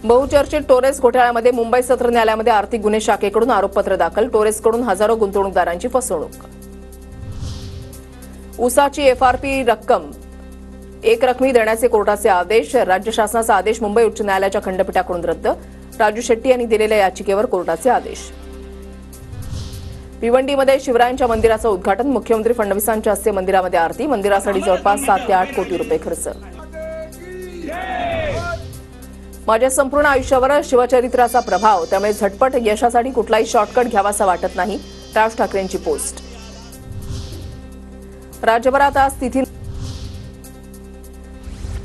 बहुचर्चित टोरेस घोटाळ्यामध्ये मुंबई सत्र न्यायालयामध्ये आर्थिक गुन्हे शाखेकडून आरोपपत्र दाखल. टोरेसकडून हजारो गुंतवणूकदारांची फसवणूक. ऊसाची एफआरपी रक्कम एकरकमी देण्याचे कोर्टाचे आदेश. राज्य शासनाचा आदेश मुंबई उच्च न्यायालयाच्या खंडपीठाकडून रद्द. राजू शेट्टी यांनी दिलेल्या याचिकेवर कोर्टाचे आदेश. भिवंडीमध्ये शिवरायांच्या मंदिराचं उद्घाटन. मुख्यमंत्री फडणवीसांच्या हस्ते मंदिरामध्ये आरती. मंदिरासाठी जवळपास 7 ते 8 कोटी रुपये खर्च. माझ्या संपूर्ण आयुष्यावर शिवचरित्राचा प्रभाव, त्यामुळे झटपट यशासाठी कुठलाही शॉर्टकट घ्यावासा वाटत नाही. राज ठाकरेंची पोस्ट. राज्यभरात आज तिथी.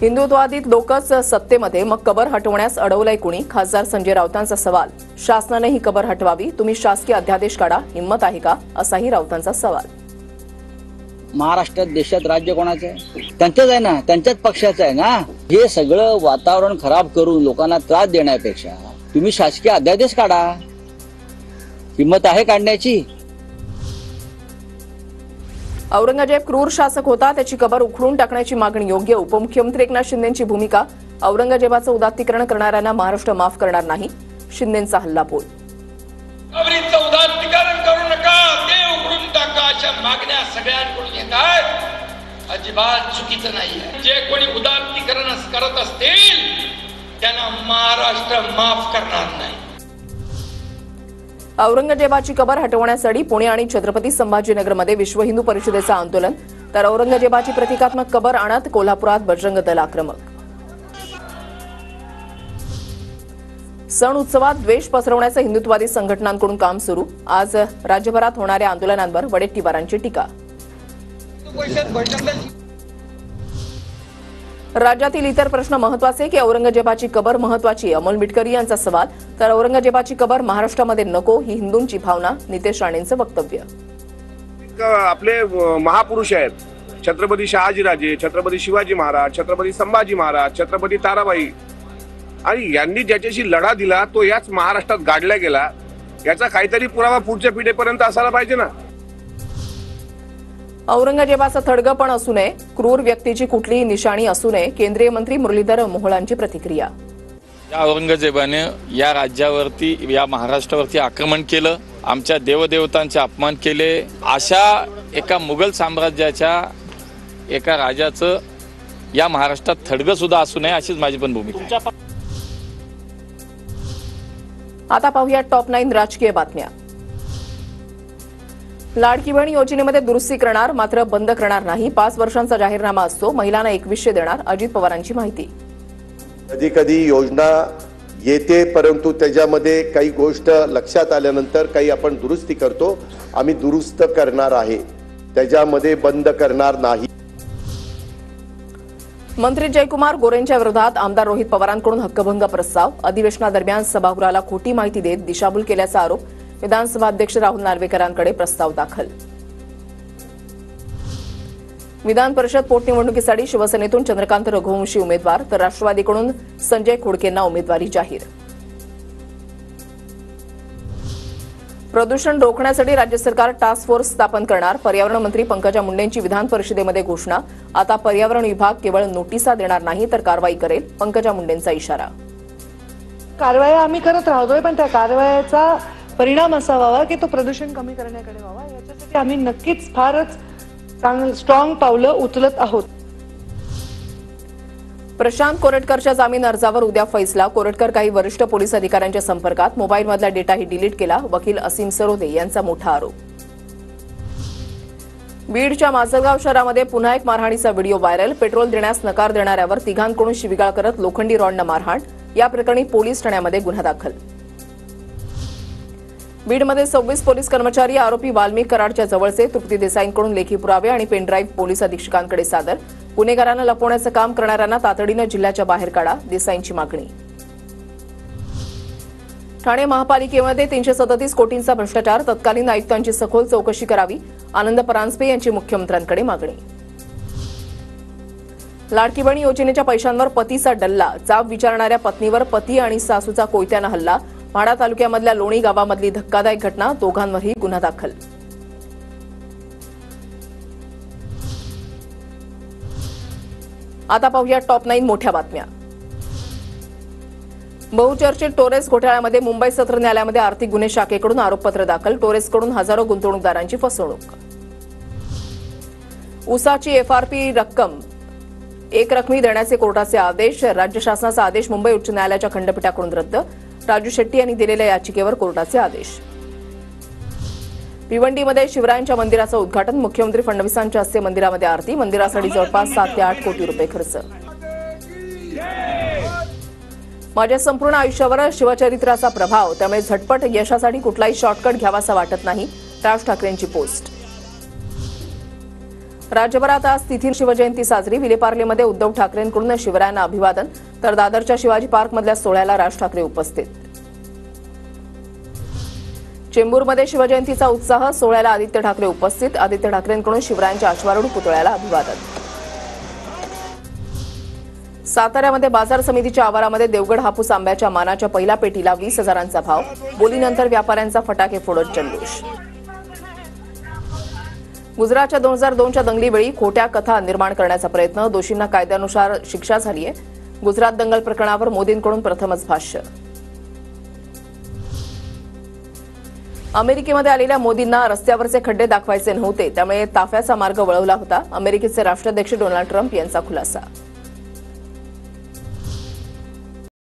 हिंदुत्वादीत लोकच सत्तेमध्ये, मग कबर हटवण्यास अडवलंय कुणी? खासदार संजय राऊतांचा सवाल. शासनाने ही कबर हटवावी, तुम्ही शासकीय अध्यादेश काढा, हिंमत आहे का, असाही राऊतांचा सवाल. महाराष्ट्रात देशात राज्य कोणाचं आहे? त्यांचंच आहे ना, त्यांच्याच पक्षाचं आहे ना. हे सगळं वातावरण खराब करून लोकांना त्रास देण्यापेक्षा तुम्ही शासकीय अध्यादेश काढा. हिंमत आहे काढण्याची? औरंगजेब क्रूर शासक होता, त्याची कबर उखडून टाकण्याची मागणी योग्य. उपमुख्यमंत्री एकनाथ शिंदेंची भूमिका. औरंगजेबाचं उदात्तीकरण करणाऱ्यांना महाराष्ट्र माफ करणार नाही, शिंदेंचा हल्लाबोल. कबरीचं उदात्तीकरण करू नका, ते उघडून टाका, अशा मागण्या सगळ्यांकडून येत आहेत. अजिबात चुकीचं नाहीये. जे कोणी उदात्तीकरण करत असतील त्यांना महाराष्ट्र माफ करणार नाही. औरंगजेबाची कबर हटवण्यासाठी पुणे आणि छत्रपती संभाजीनगरमध्ये विश्व हिंदू परिषदेचं आंदोलन. तर औरंगजेबाची प्रतिकात्मक कबर आणत कोल्हापुरात बजरंग दल आक्रमक. सण उत्सवात द्वेष पसरवण्याचं हिंदुत्ववादी संघटनांकडून काम सुरू. आज राज्यभरात होणाऱ्या आंदोलनांवर वडेट्टीवारांची टीका. राज्यातील इतर प्रश्न महत्वाचे की औरंगजेबाची कबर महत्वाची? अमोल मिटकरी यांचा सवाल. तर औरंगजेबाची कबर महाराष्ट्रामध्ये नको, ही हिंदूंची भावना, नितेश राणेंचं वक्तव्य. आपले महापुरुष आहेत, छत्रपती शहाजीराजे, छत्रपती शिवाजी महाराज, छत्रपती संभाजी महाराज, छत्रपती ताराबाई, आणि यांनी ज्याच्याशी लढा दिला तो याच महाराष्ट्रात गाडला गेला. याचा काहीतरी पुरावा पुढच्या पिढीपर्यंत असायला पाहिजे ना. औरंगजेबाचं थडगं पण असू नये, क्रूर व्यक्तीची कुठलीही निशाणी असू नये, केंद्रीय मंत्री मुरलीधर मोहोळांची प्रतिक्रिया. या औरंगजेबाने या राज्यावरती, या महाराष्ट्रावरती आक्रमण केलं, आमच्या देवदेवतांचे अपमान केले. अशा एका मुघल साम्राज्याच्या एका राजाचं या महाराष्ट्रात थडगं सुद्धा असू नये, अशीच माझी पण भूमिका. आता पाहूया टॉप 9 राजकीय बातम्या. लाडकी बहीण योजनेमध्ये दुरुस्ती करणार, मात्र बंद करणार नाही. 5 वर्षांचा जाहीरनामा असतो, महिलांना 2100 देणार. अजित पवारांची माहिती. कधी कधी योजना येते, परंतु त्याच्यामध्ये काही गोष्ट लक्षात आल्यानंतर काही आपण दुरुस्ती करतो. आम्ही दुरुस्त करणार आहे, त्याच्यामध्ये बंद करणार नाही. मंत्री जयकुमार गोरेंच्या विरोधात आमदार रोहित पवारांकडून हक्कभंग प्रस्ताव. अधिवेशनादरम्यान सभागृहाला खोटी माहिती देत दिशाभूल केल्याचा आरोप. विधानसभा अध्यक्ष राहुल नार्वेकरांकडे प्रस्ताव दाखल. विधान परिषद पोटनिवडणुकीसाठी शिवसेनेतून चंद्रकांत रघुवंशी उमेदवार, तर राष्ट्रवादीकडून संजय खोडकेंना उमेदवारी जाहीर. प्रदूषण रोखण्यासाठी राज्य सरकार टास्क फोर्स स्थापन करणार. पर्यावरण मंत्री पंकजा मुंडेंची विधान परिषदेमध्ये घोषणा. आता पर्यावरण विभाग केवळ नोटिसा देणार नाही तर कारवाई करेल, पंकजा मुंडेंचा इशारा. कारवाया आम्ही करत राहतोय, पण त्या कारवायाचा परिणाम असा व्हावा की तो प्रदूषण कमी करण्याकडे व्हावा. याच्यासाठी आम्ही नक्कीच फारच स्ट्रॉंग पावलं उचलत आहोत. प्रशांत कोरटकरच्या जामीन अर्जावर उद्या फैसला. कोरटकर काही वरिष्ठ पोलीस अधिकाऱ्यांच्या संपर्कात, मोबाईलमधला डेटाही डिलीट केला. वकील असीम सरोदे यांचा मोठा आरोप. बीडच्या माजलगाव शहरामध्ये पुन्हा एक मारहाणीचा व्हिडिओ व्हायरल. पेट्रोल देण्यास नकार देणाऱ्यावर तिघांकडून शिवीगाळ करत लोखंडी रॉडनं मारहाण. या प्रकरणी पोलीस ठाण्यामध्ये गुन्हा दाखल. बीडमध्ये 26 पोलीस कर्मचारी आरोपी वाल्मिक कराडच्या जवळचे. तृप्ती देसाईंकडून लेखी पुरावे आणि पेनड्राईव्ह पोलीस अधीक्षकांकडे सादर. गुन्हेगारांना लपवण्याचं काम करणाऱ्यांना तातडीनं जिल्ह्याच्या बाहेर काढा, देसाईंची मागणी. ठाणे महापालिकेमध्ये 337 कोटींचा भ्रष्टाचार. तत्कालीन आयुक्तांची सखोल चौकशी करावी, आनंद परांजपे यांची मुख्यमंत्र्यांकडे मागणी. लाडकी बहीण योजनेच्या पैशांवर पतीचा डल्ला. जाब विचारणाऱ्या पत्नीवर पती आणि सासूचा कोयत्यानं हल्ला. म्हाडा तालुक्यामधल्या लोणी गावामधली धक्कादायक घटना. दोघांवरही गुन्हा दाखल. आता पाहूया टॉप 9 मोठ्या बातम्या. बहुचर्चित टोरेस घोटाळ्यामध्ये मुंबई सत्र न्यायालयामध्ये आर्थिक गुन्हे शाखेकडून आरोपपत्र दाखल. टोरेसकडून हजारो गुंतवणूकदारांची फसवणूक. ऊसाची एफआरपी रक्कम एक रकमी देण्याचे कोर्टाचे आदेश. राज्य शासनाचा आदेश मुंबई उच्च न्यायालयाच्या खंडपीठाकडून रद्द. राजू शेट्टी यांनी दिलेल्या याचिकेवर कोर्टाचे आदेश. भिवंडीमध्ये शिवरायांच्या मंदिराचं उद्घाटन. मुख्यमंत्री फडणवीसांच्या हस्ते मंदिरामध्ये आरती. मंदिरासाठी जवळपास 7 ते 8 कोटी रुपये खर्च. माझ्या संपूर्ण आयुष्यावर शिवचरित्राचा प्रभाव, त्यामुळे झटपट यशासाठी कुठलाही शॉर्टकट घ्यावासा वाटत नाही. राज ठाकरेंची पोस्ट. राज्यभरात आज तिथी शिवजयंती साजरी. विलेपार्लेमध्ये उद्धव ठाकरेंकडून शिवरायांना अभिवादन, तर दादरच्या शिवाजी पार्कमधल्या सोहळ्याला राज ठाकरे उपस्थित. चेंबूरमध्ये शिवजयंतीचा उत्साह. सोहळ्याला आदित्य ठाकरे उपस्थित. आदित्य ठाकरेंकडून शिवरायांच्या अश्वारूढ पुतळ्याला अभिवादन. साताऱ्यामध्ये बाजार समितीच्या आवारामध्ये देवगड हापूस आंब्याच्या मानाच्या पहिल्या पेटीला 20,000चा भाव. बोलीनंतर व्यापाऱ्यांचा फटाके फोडत जल्लोष. गुजरातच्या 2002च्या दंगलीवेळी खोट्या कथा निर्माण करण्याचा प्रयत्न. दोषींना कायद्यानुसार शिक्षा झाली आहे. गुजरात दंगल प्रकरणावर मोदींकडून प्रथमच भाष्य. अमेरिकेमध्ये आलेल्या मोदींना रस्त्यावरचे खड्डे दाखवायचे नव्हते, त्यामुळे ताफ्याचा मार्ग वळवला होता. अमेरिकेचे राष्ट्राध्यक्ष डोनाल्ड ट्रम्प यांचा खुलासा.